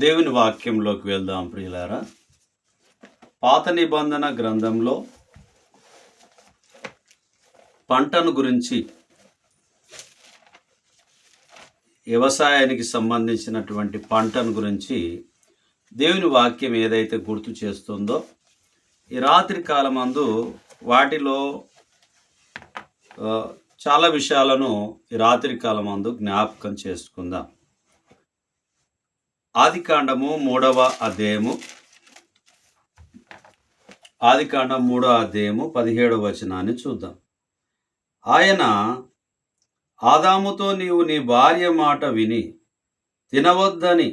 దేవుని వాక్యంలోకి వెళ్దాం ప్రియులారా. పాత నిబంధన గ్రంథంలో పంటను గురించి, వ్యవసాయానికి సంబంధించినటువంటి పంటను గురించి దేవుని వాక్యం ఏదైతే గుర్తు చేస్తుందో, ఈ రాత్రి కాలమందు వాటిలో చాలా విషయాలను ఈ రాత్రి కాలమందు జ్ఞాపకం చేసుకుందాం. ఆదికాండము 3వ అధ్యాయము 17వ వచనాన్ని చూద్దాం. ఆయన ఆదాముతో, నీవు నీ భార్య మాట విని తినవద్దని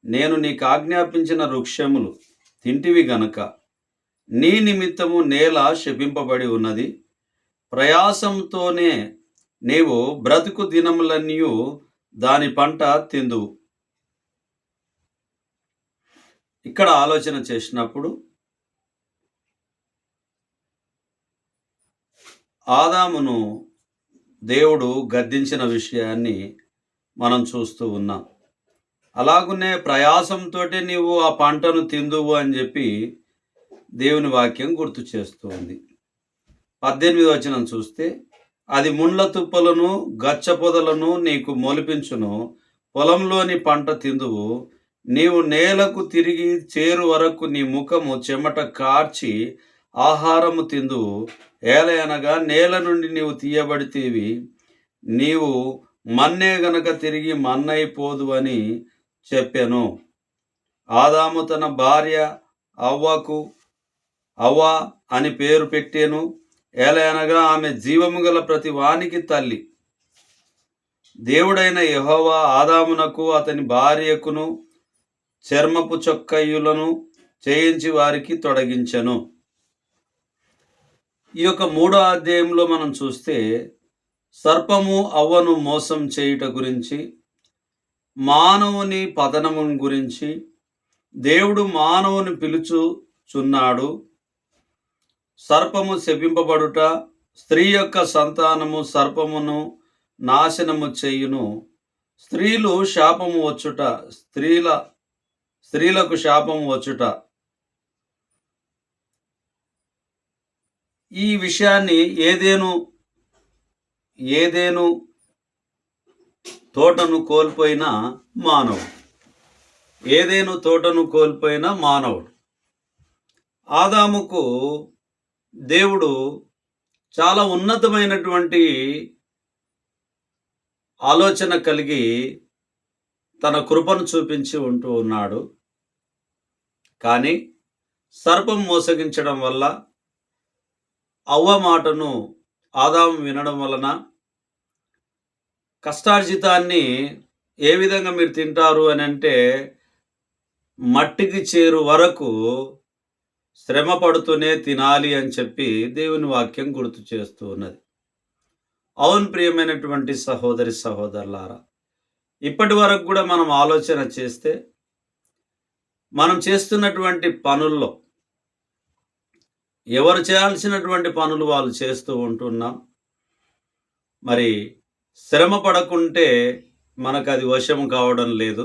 నేను నీకు ఆజ్ఞాపించిన వృక్షములు తింటివి గనక నీ నిమిత్తము నేల శపింపబడి ఉన్నది. ప్రయాసంతోనే నీవు బ్రతుకు దినములన్నీ దాని పంట తిందువు. ఇక్కడ ఆలోచన చేసినప్పుడు ఆదామును దేవుడు గద్దించిన విషయాన్ని మనం చూస్తూ ఉన్నాం. అలాగునే ప్రయాసంతో నీవు ఆ పంటను తిందువు అని చెప్పి దేవుని వాక్యం గుర్తు చేస్తూ ఉంది. 18వ వచనం చూస్తే, అది ముండ్ల తుప్పలను గచ్చ పొదలను నీకు మొలిపించును, పొలంలోని పంట తిందువు. నీవు నేలకు తిరిగి చేరు వరకు నీ ముఖము చెమట కార్చి ఆహారము తిందువు. ఏలయనగా నేల నుండి నీవు తీయబడితేవి, నీవు మన్నే గనక తిరిగి మన్నైపోదు అని చెప్పెను. ఆదాము తన భార్య అవ్వకు అవ్వ అని పేరు పెట్టాను. ఏలయనగా ఆమె జీవము గల ప్రతి వానికి తల్లి. దేవుడైన యెహోవా ఆదామునకు అతని భార్యకును చర్మపు చొక్కయ్యులను చేయించి వారికి తొడిగించెను. ఈ యొక్క 3వ అధ్యాయంలో మనం చూస్తే, సర్పము అవ్వను మోసం చేయుట గురించి, మానవుని పతనము గురించి, దేవుడు మానవుని పిలుచుచున్నాడు, సర్పము శపింపబడుట, స్త్రీ యొక్క సంతానము సర్పమును నాశనము చేయును, స్త్రీలు శాపము వచ్చుట, స్త్రీలకు శాపము వచ్చుట. ఈ విషయాన్ని ఏదేను తోటను కోల్పోయిన మానవుడు ఆదాముకు దేవుడు చాలా ఉన్నతమైనటువంటి ఆలోచన కలిగి తన కృపను చూపించి ఉంటూ ఉన్నాడు. కానీ సర్పం మోసగించడం వల్ల, అవ్వ మాటను ఆదాము వినడం వలన, కష్టార్జితాన్ని ఏ విధంగా మీరు తింటారు అని అంటే, మట్టికి చేరు వరకు శ్రమ పడుతూనే తినాలి అని చెప్పి దేవుని వాక్యం గుర్తు చేస్తూ ఉన్నది. అవును ప్రియమైనటువంటి సహోదరి సహోదరులారా, ఇప్పటి వరకు కూడా మనం ఆలోచన చేస్తే, మనం చేస్తున్నటువంటి పనుల్లో ఎవరు చేయాల్సినటువంటి పనులు వాళ్ళు చేస్తూ ఉంటున్నాం. మరి శ్రమ పడకుంటే మనకు అది వశం కావడం లేదు.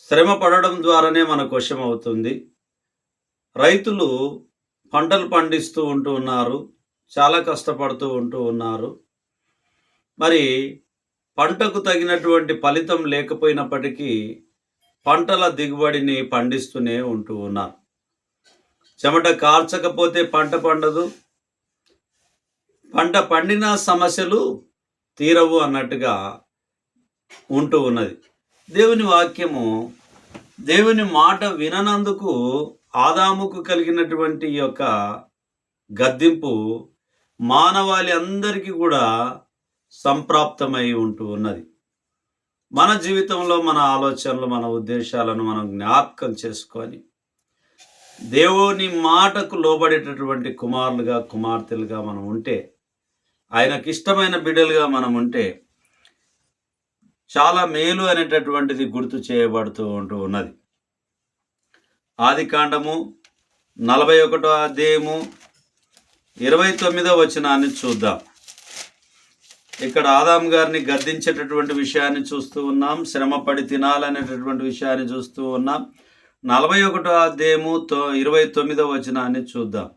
శ్రమ పడడం ద్వారానే మనకు వశం అవుతుంది. రైతులు పంటలు పండిస్తూ ఉంటూ ఉన్నారు, చాలా కష్టపడుతూ ఉంటూ ఉన్నారు. మరి పంటకు తగినటువంటి ఫలితం లేకపోయినప్పటికీ పంటల దిగుబడిని పండిస్తూనే ఉంటూ ఉన్నారు. చెమట కార్చకపోతే పంట పండదు, పంట పండిన సమస్యలు తీరవు అన్నట్టుగా ఉంటూ ఉన్నది. దేవుని వాక్యము, దేవుని మాట విననందుకు ఆదాముకు కలిగినటువంటి ఈ యొక్క గద్దింపు మానవాళి అందరికీ కూడా సంప్రాప్తమై ఉంటూ ఉన్నది. మన జీవితంలో మన ఆలోచనలు, మన ఉద్దేశాలను మనం జ్ఞాపకం చేసుకొని దేవుని మాటకు లోబడేటటువంటి కుమారులుగా, కుమార్తెలుగా మనం ఉంటే, ఆయనకి ఇష్టమైన బిడ్డలుగా మనం ఉంటే చాలా మేలు అనేటటువంటిది గుర్తు చేయబడుతూ ఉంటూ ఉన్నది. ఆదికాండము 41వ అధ్యాయము 29వ వచనాన్ని చూద్దాం. ఇక్కడ ఆదాం గారిని గద్దించేటటువంటి విషయాన్ని చూస్తూ ఉన్నాం. శ్రమపడి తినాలనేటటువంటి విషయాన్ని చూస్తూ ఉన్నాం. 41వ అధ్యాయము 29వ వచనాన్ని చూద్దాం.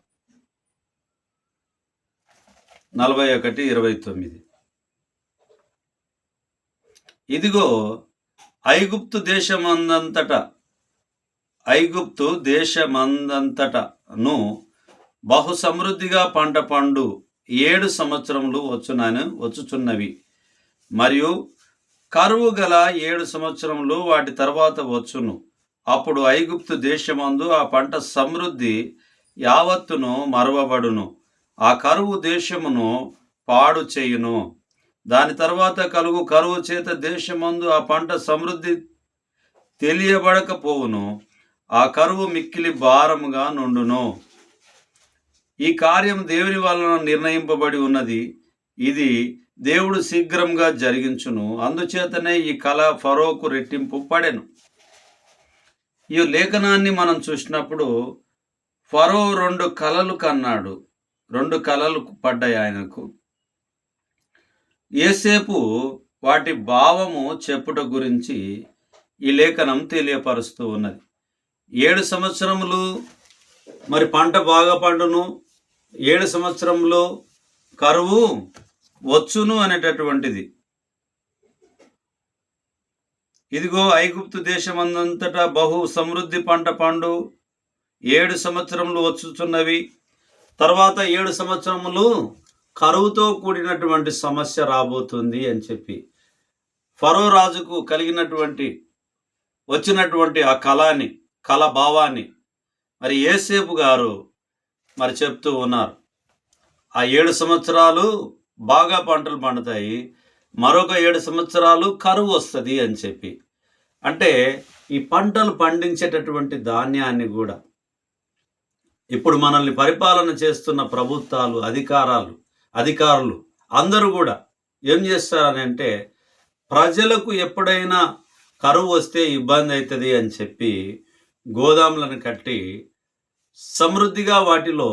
41:29. ఇదిగో ఐగుప్తు దేశమందంతటను బహు సమృద్ధిగా పంట పండు 7 సంవత్సరములు వచ్చుచున్నవి, మరియు కరువు గల 7 సంవత్సరములు వాటి తర్వాత వచ్చును. అప్పుడు ఐగుప్తు దేశమందు ఆ పంట సమృద్ధి యావత్తును మరువబడును. ఆ కరువు దేశమును పాడు చేయును. దాని తర్వాత కలుగు కరువు చేత దేశమందు ఆ పంట సమృద్ధి తెలియబడకపోవును. ఆ కరువు మిక్కిలి భారముగా నుండును. ఈ కార్యం దేవుని వలన నిర్ణయింపబడి ఉన్నది. ఇది దేవుడు శీఘ్రంగా జరిగించును. అందుచేతనే ఈ కళ ఫరోకు రెట్టింపు పడెను. ఈ లేఖనాన్ని మనం చూసినప్పుడు ఫరో 2 కలలు కన్నాడు. 2 కలలు పడ్డాయి ఆయనకు. యోసేపు వాటి భావము చెప్పుట గురించి ఈ లేఖనం తెలియపరుస్తూ ఉన్నది. 7 సంవత్సరములు మరి పంట బాగా పండును, 7 సంవత్సరంలో కరువు వచ్చును అనేటటువంటిది. ఇదిగో ఐగుప్తు దేశమందంతటా బహు సమృద్ధి పంట పండు 7 సంవత్సరములు వచ్చుచున్నవి. తర్వాత 7 సంవత్సరములు కరువుతో కూడినటువంటి సమస్య రాబోతుంది అని చెప్పి ఫరో రాజుకు వచ్చినటువంటి ఆ కళ భావాన్ని మరి యోసేపు గారు మరి చెప్తూ ఉన్నారు. ఆ 7 సంవత్సరాలు బాగా పంటలు పండుతాయి, మరొక 7 సంవత్సరాలు కరువు వస్తుంది అని చెప్పి. అంటే ఈ పంటలు పండించేటటువంటి ధాన్యాన్ని కూడా ఇప్పుడు మనల్ని పరిపాలన చేస్తున్న ప్రభుత్వాలు, అధికారులు అందరూ కూడా ఏం చేస్తారని అంటే, ప్రజలకు ఎప్పుడైనా కరువు వస్తే ఇబ్బంది అవుతుంది అని చెప్పి గోదాములను కట్టి సమృద్ధిగా వాటిలో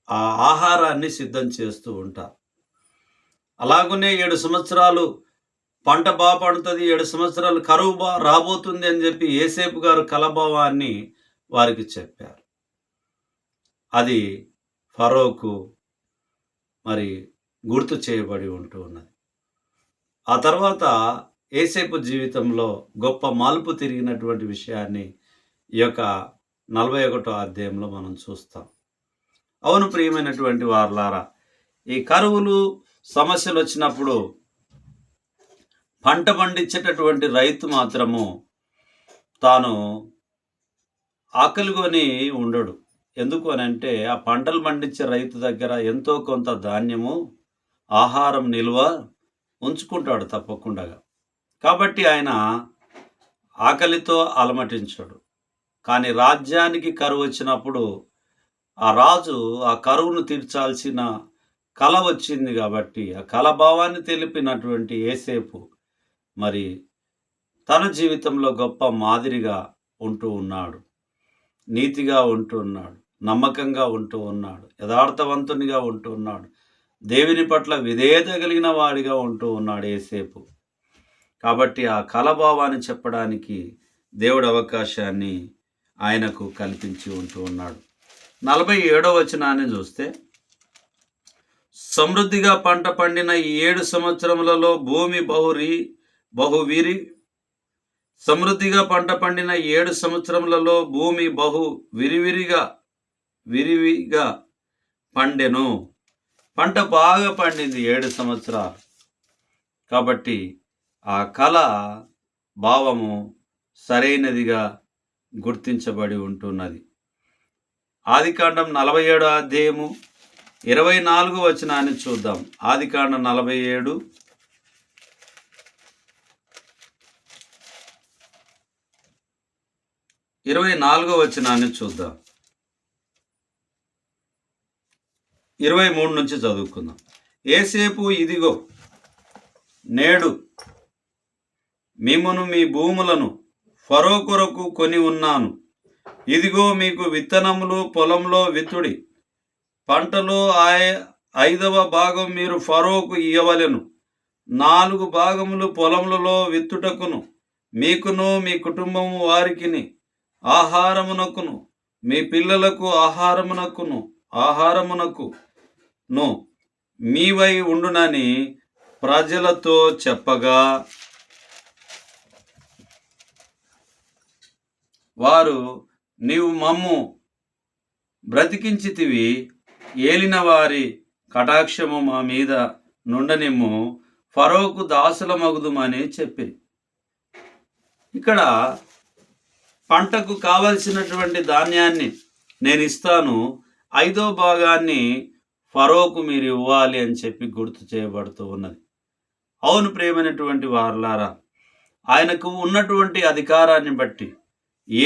ఆ ఆహారాన్ని సిద్ధం చేస్తూ ఉంటారు. అలాగనే 7 సంవత్సరాలు పంట బాగా పండుతుంది, 7 సంవత్సరాలు కరువు రాబోతుంది అని చెప్పి యోసేపు గారు కలభావాన్ని వారికి చెప్పారు. అది ఫరోకు మరి గుర్తు చేయబడి ఉంటూ ఉన్నది. ఆ తర్వాత యోసేపు జీవితంలో గొప్ప మలుపు తిరిగినటువంటి విషయాన్ని ఈ యొక్క 41వ అధ్యాయంలో మనం చూస్తాం. అవును ప్రియమైనటువంటి వారలారా, ఈ కరువులు సమస్యలు వచ్చినప్పుడు పంట పండించేటటువంటి రైతు మాత్రము తాను ఆకలిగొని ఉండడు. ఎందుకు అని అంటే, ఆ పంటలు పండించే రైతు దగ్గర ఎంతో కొంత ధాన్యము, ఆహారం నిల్వ ఉంచుకుంటాడు తప్పకుండా. కాబట్టి ఆయన ఆకలితో అలమటించడు. కానీ రాజ్యానికి కరువు వచ్చినప్పుడు ఆ రాజు ఆ కరువును తీర్చాల్సిన కళ వచ్చింది కాబట్టి ఆ కళభావాన్ని తెలిపినటువంటి యోసేపు మరి తన జీవితంలో గొప్ప మాదిరిగా ఉంటూ ఉన్నాడు, నీతిగా ఉంటూ ఉన్నాడు, నమ్మకంగా ఉంటూ ఉన్నాడు, యథార్థవంతునిగా ఉంటూ ఉన్నాడు, దేవుని పట్ల విధేయత కలిగిన వాడిగా ఉంటూ ఉన్నాడు యోసేపు. కాబట్టి ఆ కళభావాన్ని చెప్పడానికి దేవుడు అవకాశాన్ని ఆయనకు కల్పించి ఉంటూ ఉన్నాడు. 47వ వచనాన్ని చూస్తే, సమృద్ధిగా పంట పండిన 7 సంవత్సరములలో భూమి సమృద్ధిగా పంట పండిన 7 సంవత్సరములలో భూమి విరివిగా పండెను. పంట బాగా పండింది 7 సంవత్సరాలు. కాబట్టి ఆ కళ భావము సరైనదిగా గుర్తించబడి ఉంటున్నది. ఆదికాండం 47వ అధ్యాయము 24వ వచనాన్ని చూద్దాం. ఆదికాండం 47 24వ వచనాన్ని చూద్దాం. 23 నుంచి చదువుకుందాం. యోసేపు, ఇదిగో నేడు మిమ్మును మీ భూములను ఫరో కొరకు కొని ఉన్నాను. ఇదిగో మీకు విత్తనములు పొలంలో విత్తుడి, పంటలో 5వ భాగం మీరు ఫరోకు ఇయ్యవలెను. 4 భాగములు పొలములలో విత్తుటకును, మీకును మీ కుటుంబము వారికిని ఆహారమునకును, మీ పిల్లలకు ఆహారమునకును మీవై ఉండునని ప్రజలతో చెప్పగా, వారు, నీవు మమ్ము బ్రతికించితివి, ఏలిన వారి కటాక్షము మా మీద నుండనిమ్ము, ఫరోకు దాసులమగుదుమని చెప్పిరి. ఇక్కడ పంటకు కావలసినటువంటి ధాన్యాన్ని నేను ఇస్తాను, 5వ భాగాన్ని ఫరోకు మీరు ఇవ్వాలి అని చెప్పి గుర్తు చేయబడుతూ ఉన్నది. అవును ప్రియమైనటువంటి వారలారా, ఆయనకు ఉన్నటువంటి అధికారాన్ని బట్టి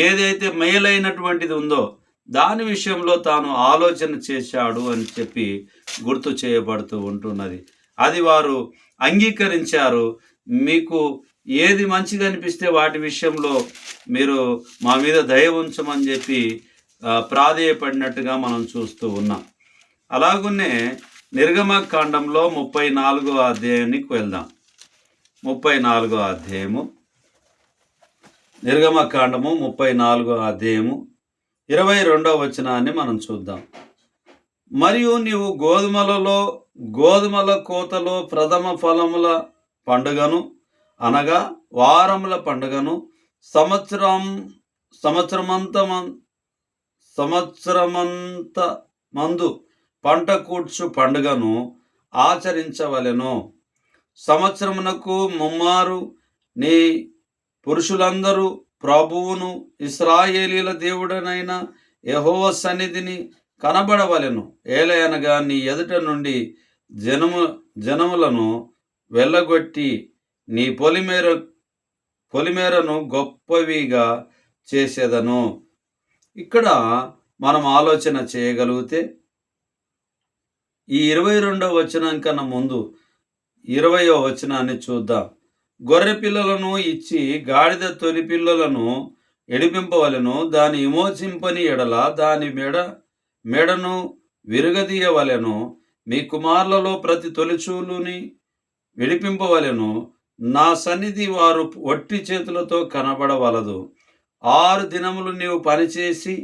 ఏదైతే మేలైనటువంటిది ఉందో దాని విషయంలో తాను ఆలోచన చేశాడు అని చెప్పి గుర్తు చేయబడుతూ ఉంటున్నది. అది వారు అంగీకరించారు. మీకు ఏది మంచిగా అనిపిస్తే వాటి విషయంలో మీరు మా మీద దయ ఉంచమని చెప్పి ప్రాధేయపడినట్టుగా మనం చూస్తూ ఉన్నాం. అలాగునే నిర్గమకాండంలో 34వ అధ్యాయానికి వెళ్దాం. 34వ అధ్యాయము, నిర్గమకాండము 34వ అధ్యాయము 22వ వచనాన్ని మనం చూద్దాం. మరియు నీవు గోధుమల కోతలో ప్రథమ ఫలముల పండుగను, అనగా వారముల పండుగను, సంవత్సరమంత మందు పంట కూర్చు పండుగను ఆచరించవలెను. సంవత్సరమునకు ముమ్మారు నీ పురుషులందరూ ప్రభువును ఇశ్రాయేలీల దేవుడనైన యెహోవా సన్నిధిని కనబడవలెను. ఏలయనగా నీ ఎదుట నుండి జనములను వెళ్ళగొట్టి నీ పొలిమేరను గొప్పవిగా చేసేదను. ఇక్కడ మనం ఆలోచన చేయగలిగితే ఈ 22వ వచనం కన్నా ముందు 20వ వచనాన్ని చూద్దాం. గొర్రె పిల్లలను ఇచ్చి గాడిద తొలి పిల్లలను ఎడిపింపవలెను. దాని విమోచింపని ఎడల దాని మెడను విరగదీయవలెను. మీ కుమారులలో ప్రతి తొలిచూలుని విడిపింపవలెను. నా సన్నిధి వారు వట్టి చేతులతో కనబడవలదు. 6 దినములు నీవు పనిచేసి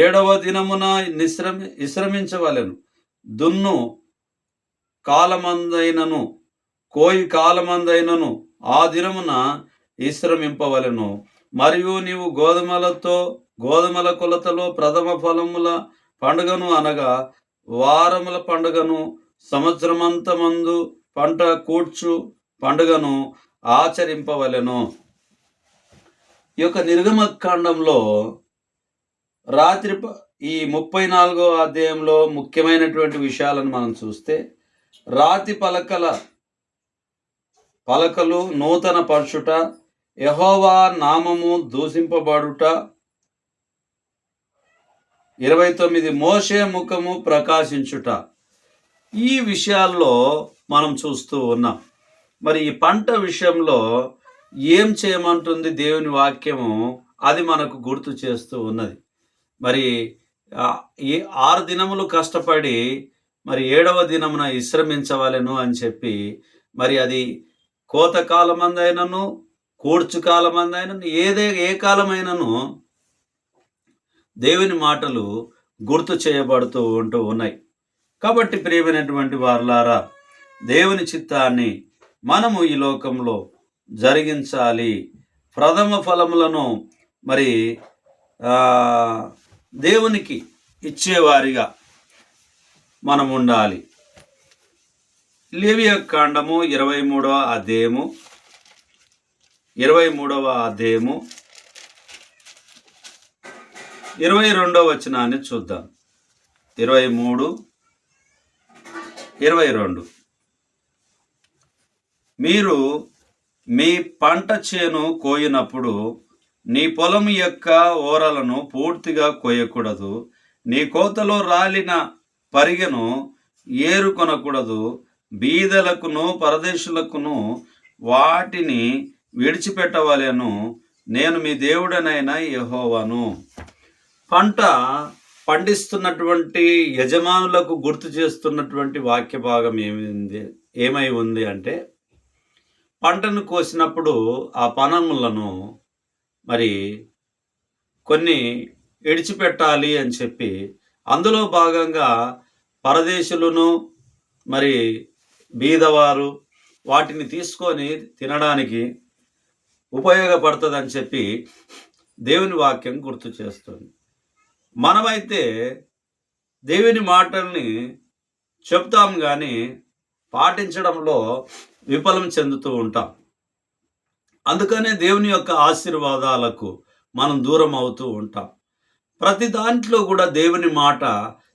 7వ దినమున విశ్రమించవలెను. దున్ను కాలమందైనను కోయి కాలమందైనను ఆ దినమున విశ్రమింపవలెను. మరియు నీవు గోధుమల కొలతలో ప్రథమ ఫలముల పండుగను, అనగా వారముల పండుగను, సంవత్సరమంతమందు పంట కూర్చు పండుగను ఆచరింపవలెను. ఈ యొక్క నిర్గమకాండంలో ఈ 34వ అధ్యాయంలో ముఖ్యమైనటువంటి విషయాలను మనం చూస్తే, రాతి పలకలు నూతన పరచుట, యెహోవా నామము దూషింపబడుట, 29 మోషే ముఖము ప్రకాశించుట, ఈ విషయాల్లో మనం చూస్తూ ఉన్నాం. మరి ఈ పంట విషయంలో ఏం చేయమంటుంది దేవుని వాక్యము, అది మనకు గుర్తు చేస్తూ ఉన్నది. మరి ఈ 6 దినములు కష్టపడి మరి 7వ దినమున విశ్రమించవలెను అని చెప్పి, మరి అది కోత కాలమందైనను కూర్చు కాలమందైనను ఏ కాలమైనను దేవుని మాటలు గుర్తు చేయబడుతూ ఉన్నాయి. కాబట్టి ప్రియమైనటువంటి వారలారా, దేవుని చిత్తాన్ని మనము ఈ లోకంలో జరిగించాలి. ప్రథమ ఫలములను మరి దేవునికి ఇచ్చేవారిగా మనం ఉండాలి. లేవియ కాండము 23వ అధ్యాయము 22వ వచనాన్ని చూద్దాం. 23:22 మీరు మీ పంట చేను కోయినప్పుడు నీ పొలం యొక్క ఓరలను పూర్తిగా కోయకూడదు. నీ కోతలో రాలిన పరిగెను ఏరుకొనకూడదు. బీదలకును పరదేశులకును వాటిని విడిచిపెట్టవలెను. నేను మీ దేవుడనైన యెహోవాను. పంట పండిస్తున్నటువంటి యజమానులకు గుర్తు చేస్తున్నటువంటి వాక్య భాగం ఏమై ఉంది అంటే, పంటను కోసినప్పుడు ఆ పనములను మరి కొన్ని విడిచిపెట్టాలి అని చెప్పి, అందులో భాగంగా పరదేశులను మరి బీదవారు వాటిని తీసుకొని తినడానికి ఉపయోగపడుతుందని చెప్పి దేవుని వాక్యం గుర్తు చేస్తుంది. మనమైతే దేవుని మాటల్ని చెప్తాం కానీ పాటించడంలో విఫలం చెందుతూ ఉంటాం. అందుకనే దేవుని యొక్క ఆశీర్వాదాలకు మనం దూరం అవుతూ ఉంటాం. ప్రతి దాంట్లో కూడా దేవుని మాట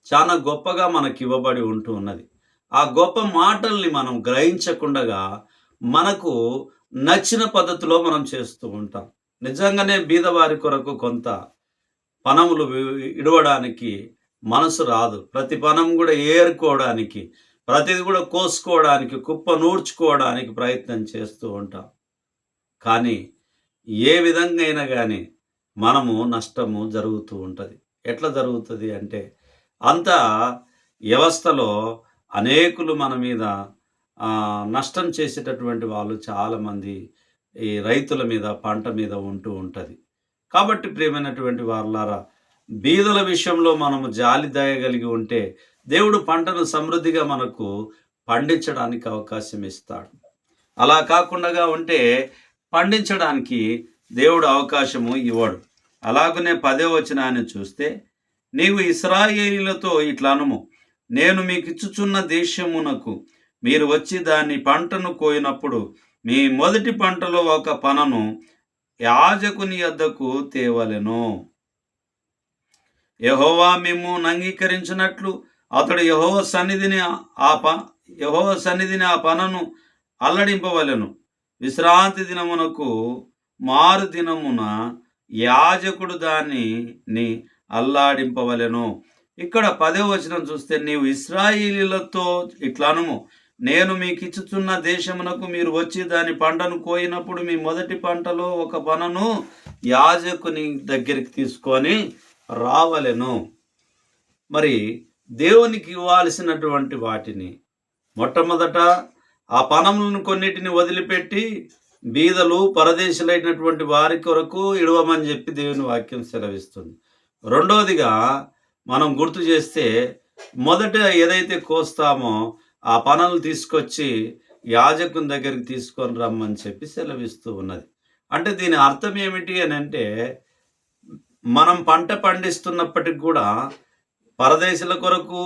చాలా గొప్పగా మనకి ఇవ్వబడి ఉంటూ ఉన్నది. ఆ గొప్ప మాటల్ని మనం గ్రహించకుండగా మనకు నచ్చిన పద్ధతిలో మనం చేస్తూ ఉంటాం. నిజంగానే బీదవారి కొరకు కొంత పనములు ఇడవడానికి మనసు రాదు. ప్రతి పనం కూడా ఏరుకోవడానికి, ప్రతిది కూడా కోసుకోవడానికి, కుప్ప నూర్చుకోవడానికి ప్రయత్నం చేస్తూ ఉంటాం. కానీ ఏ విధంగా అయినా కానీ మనము నష్టము జరుగుతూ ఉంటుంది. ఎట్లా జరుగుతుంది అంటే, అంత వ్యవస్థలో అనేకులు మన మీద నష్టం చేసేటటువంటి వాళ్ళు చాలామంది ఈ రైతుల మీద, పంట మీద ఉంటూ ఉంటుంది. కాబట్టి ప్రియమైనటువంటి వారలారా, బీదల విషయంలో మనము జాలి దయగలిగి ఉంటే దేవుడు పంటను సమృద్ధిగా మనకు పండించడానికి అవకాశం ఇస్తాడు. అలా కాకుండా ఉంటే పండించడానికి దేవుడు అవకాశము ఇవ్వడు. అలాగనే 10వ వచనాన్ని చూస్తే, నీవు ఇశ్రాయేలీయులతో ఇట్లా అనుము, నేను మీకు ఇచ్చుచున్న దేశమునకు మీరు వచ్చి దాని పంటను కోయినప్పుడు మీ మొదటి పంటలో ఒక పనను యాజకుని యొద్దకు తేవలెను. యెహోవా మిమ్మును అంగీకరించినట్లు అతడు యెహోవా సన్నిధిని ఆ పనను అల్లడింపవలెను. విశ్రాంతి దినమునకు మారు దినమున యాజకుడు దానిని అల్లాడింపవలెను. ఇక్కడ 10వ వచనం చూస్తే, నీవు ఇశ్రాయేలీయులతో ఇట్లనుము, నేను మీకు ఇచ్చుచున్న దేశమునకు మీరు వచ్చి దాని పంటను కోయినప్పుడు మీ మొదటి పంటలో ఒక పనను యాజకుని దగ్గరికి తీసుకొని రావలెను. మరి దేవునికి ఇవ్వాల్సినటువంటి వాటిని మొట్టమొదట ఆ పనములను కొన్నిటిని వదిలిపెట్టి బీదలు పరదేశులైనటువంటి వారి కొరకు ఇడవమని చెప్పి దేవుని వాక్యం సెలవిస్తుంది. రెండవదిగా మనం గుర్తు చేస్తే, మొదట ఏదైతే కోస్తామో ఆ పనులు తీసుకొచ్చి యాజకుని దగ్గరికి తీసుకొని రమ్మని చెప్పి సెలవిస్తూ ఉన్నది. అంటే దీని అర్థం ఏమిటి అని అంటే, మనం పంట పండిస్తున్నప్పటికి కూడా పరదేశుల కొరకు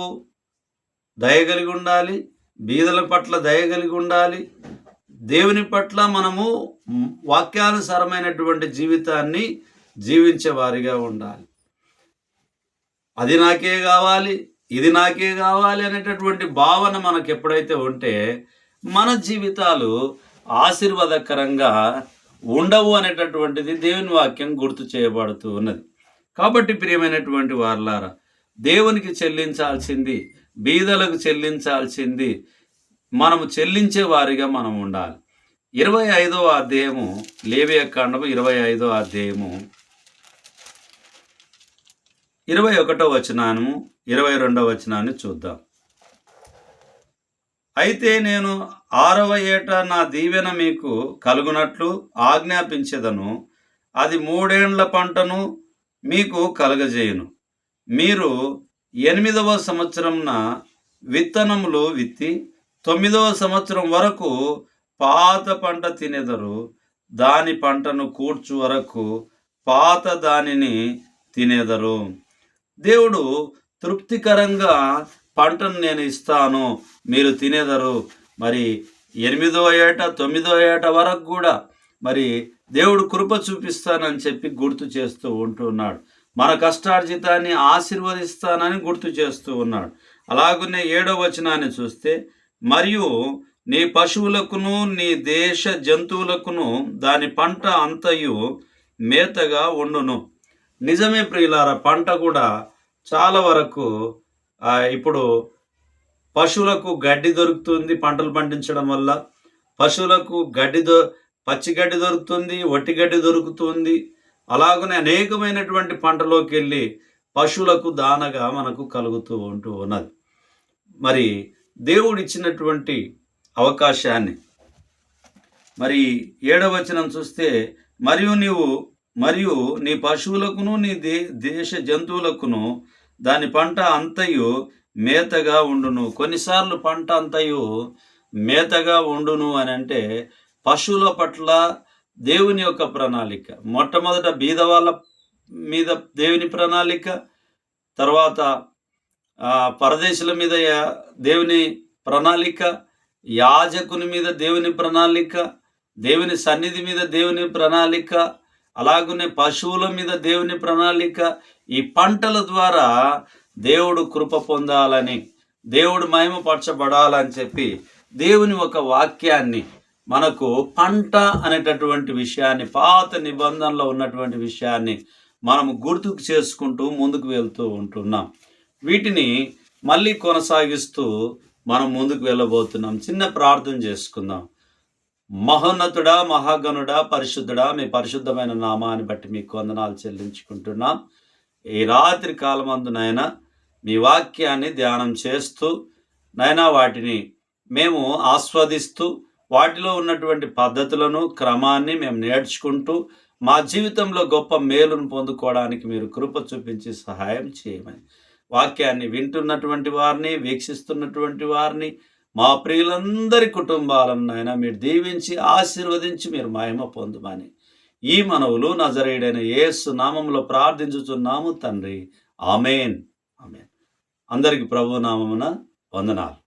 దయగలిగి ఉండాలి, బీదల పట్ల దయగలిగి ఉండాలి, దేవుని పట్ల మనము వాక్యానుసారమైనటువంటి జీవితాన్ని జీవించే వారిగా ఉండాలి. అది నాకే కావాలి, ఇది నాకే కావాలి అనేటటువంటి భావన మనకు ఎప్పుడైతే ఉంటే మన జీవితాలు ఆశీర్వాదకరంగా ఉండవు అనేటటువంటిది దేవుని వాక్యం గుర్తు చేయబడుతూ ఉన్నది. కాబట్టి ప్రియమైనటువంటి వారలారా, దేవునికి చెల్లించాల్సింది, బీదలకు చెల్లించాల్సింది మనము చెల్లించే వారిగా మనం ఉండాలి. 25వ అధ్యాయము, లేవియకాండము 25వ అధ్యాయము 21వ వచనము 22వ వచనాన్ని చూద్దాం. అయితే నేను 6వ ఏట నా దీవెన మీకు కలుగునట్లు ఆజ్ఞాపించెదను, అది 3 ఏండ్ల పంటను మీకు కలుగజేయును. మీరు 8వ సంవత్సరంన విత్తనములు విత్తి 9వ సంవత్సరం వరకు పాత పంట తినెదరు. దాని పంటను కూర్చు వరకు పాత దానిని తినెదరు. దేవుడు తృప్తికరంగా పంటను నేను ఇస్తాను, మీరు తినేదరు. మరి 8వ ఏట 9వ ఏట వరకు కూడా మరి దేవుడు కృప చూపిస్తానని చెప్పి గుర్తు చేస్తూ ఉంటున్నాడు. మన కష్టార్జితాన్ని ఆశీర్వదిస్తానని గుర్తు చేస్తూ ఉన్నాడు. అలాగనే 7వ వచనాన్ని చూస్తే, మరియు నీ పశువులకును నీ దేశ జంతువులకును దాని పంట అంతయు మేతగా ఉండును. నిజమే ప్రియులారా, పంట కూడా చాలా వరకు ఇప్పుడు పశువులకు గడ్డి దొరుకుతుంది. పంటలు పండించడం వల్ల పశువులకు పచ్చి గడ్డి దొరుకుతుంది, వట్టి గడ్డి దొరుకుతుంది. అలాగనే అనేకమైనటువంటి పంటలోకి వెళ్ళి పశువులకు దానగా మనకు కలుగుతూ ఉంటూ ఉన్నది. మరి దేవుడిచ్చినటువంటి అవకాశాన్ని మరి 7వ వచనం చూస్తే, మరియు నీ పశువులకును నీ దేశ జంతువులకును దాని పంట అంతయు మేతగా ఉండును. కొన్నిసార్లు పంట అంతయు మేతగా ఉండును అని అంటే పశువుల పట్ల దేవుని యొక్క ప్రణాళిక. మొట్టమొదట బీదవాళ్ళ మీద దేవుని ప్రణాళిక, తర్వాత పరదేశుల మీద దేవుని ప్రణాళిక, యాజకుని మీద దేవుని ప్రణాళిక, దేవుని సన్నిధి మీద దేవుని ప్రణాళిక, అలాగనే పశువుల మీద దేవుని ప్రణాళిక. ఈ పంటల ద్వారా దేవుడు కృప పొందాలని, దేవుడు మహిమపరచబడాలని చెప్పి దేవుని ఒక వాక్యాన్ని మనకు పంట అనేటటువంటి విషయాన్ని, పాత నిబంధనలో ఉన్నటువంటి విషయాన్ని మనము గుర్తుకు చేసుకుంటూ ముందుకు వెళ్తూ ఉంటున్నాం. వీటిని మళ్ళీ కొనసాగిస్తూ మనం ముందుకు వెళ్ళబోతున్నాం. చిన్న ప్రార్థన చేసుకుందాం. మహోన్నతుడా, మహాగణుడా, పరిశుద్ధుడా, మీ పరిశుద్ధమైన నామాన్ని బట్టి మీకు వందనాలు చెల్లించుకుంటున్నాం. ఈ రాత్రి కాలమందు నాయనా మీ వాక్యాన్ని ధ్యానం చేస్తూ నాయనా వాటిని మేము ఆస్వాదిస్తూ వాటిలో ఉన్నటువంటి పద్ధతులను, క్రమాన్ని మేము నేర్చుకుంటూ మా జీవితంలో గొప్ప మేలును పొందుకోవడానికి మీరు కృప చూపించి సహాయం చేయమని, వాక్యాన్ని వింటున్నటువంటి వారిని, వీక్షిస్తున్నటువంటి వారిని, మా ప్రియులందరి కుటుంబాలను నాయనా మీరు దీవించి ఆశీర్వదించి మీరు మహిమ పొందుమని ఈ మనవులు నజరేయుడైన యేసు నామములో ప్రార్థించుచున్నాము తండ్రి. ఆమేన్. ఆమేన్. అందరికి ప్రభు నామమున వందనాలు.